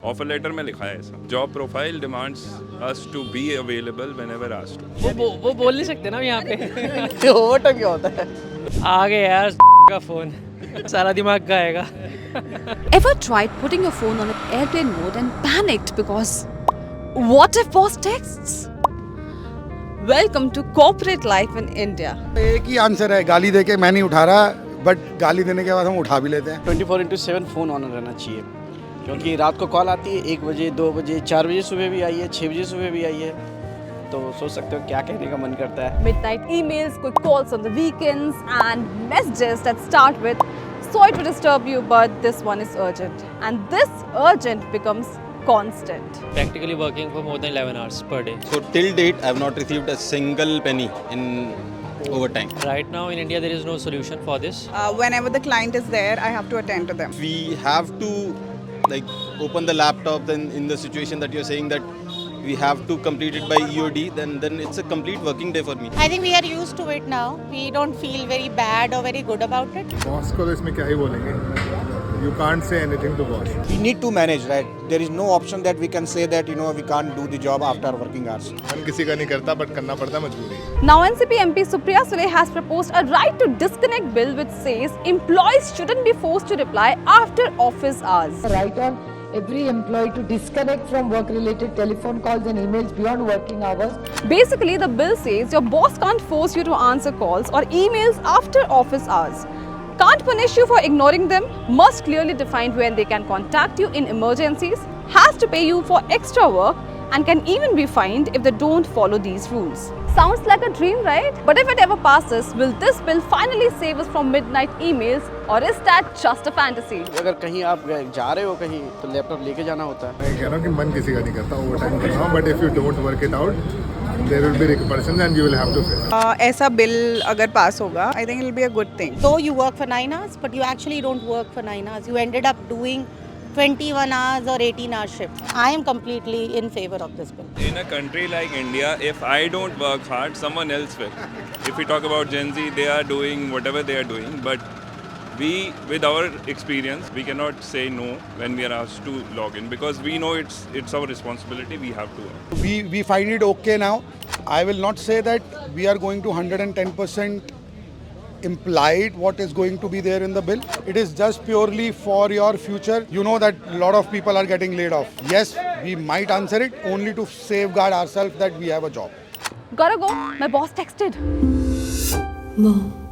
Offer letter में लिखा है ऐसा, job profile demands us to be available whenever asked. वो बोल नहीं सकते ना यहाँ पे। ओवर टाइम क्या होता है? आ गया यार का फोन, सारा दिमाग खाएगा। Ever tried putting your phone on airplane mode and panicked because what if boss texts? Welcome to corporate life in India. एक ही आंसर है, गाली देके मैं नहीं उठा रहा, बट गाली देने के बाद हम उठा भी लेते हैं। 24/7 फ़ोन ऑन रहना चाहिए, क्योंकि रात को कॉल आती है 1 बजे, 2 बजे, 4 बजे सुबह भी आई है, 6 बजे सुबह भी आई है, तो सोच सकते हो क्या कहने का मन करता है। Midnight emails, quick calls on the weekends, and messages that start with "Sorry to disturb you, but this one is urgent," and this urgent becomes constant. Practically working for more than 11 hours per day. So till date, I have not received a single penny in overtime. Right now in India there is no solution for this. Whenever the client is there, I have to attend to them. We have to like open the laptop. Then in the situation that you're saying that we have to complete it by EOD, then it's a complete working day for me. I think we are used to it now. We don't feel very bad or very good about it. Boss को तो इसमें क्या ही बोलेंगे? You can't say anything to boss. We need to manage, right? There is no option that we can say that we can't do the job after working hours. मन किसी का नहीं करता, बट करना पड़ता है, मजबूरी। Now NCP MP Supriya Sule has proposed a right to disconnect bill which says employees shouldn't be forced to reply after office hours. Right on every employee to disconnect from work-related telephone calls and emails beyond working hours. Basically, the bill says your boss can't force you to answer calls or emails after office hours, can't punish you for ignoring them, must clearly define when they can contact you in emergencies, has to pay you for extra work, and can even be fined if they don't follow these rules. Sounds like a dream, right? But if it ever passes, will this bill finally save us from midnight emails, or is that just a fantasy? अगर कहीं आप जा रहे हो कहीं, तो laptop लेके जाना होता है। मैं कह रहा हूँ कि मन किसी का नहीं करता, ओवर टाइम करना, but if you don't work it out, there will be repercussions and you will have to face. ऐसा बिल अगर पास होगा, I think it will be a good thing. Though you work for 9 hours, but you actually don't work for 9 hours. You ended up doing 21 hours or 18-hour shifts. I am completely in favor of this bill. In a country like India, if I don't work hard, someone else will. If we talk about Gen Z, they are doing whatever they are doing, but we, with our experience, we cannot say no when we are asked to log in, because we know it's our responsibility, we have to. We find it okay now. I will not say that we are going to 110% implied what is going to be there in the bill. It is just purely for your future. You know that a lot of people are getting laid off. Yes, we might answer it only to safeguard ourselves that we have a job. Gotta go. My boss texted. Mom.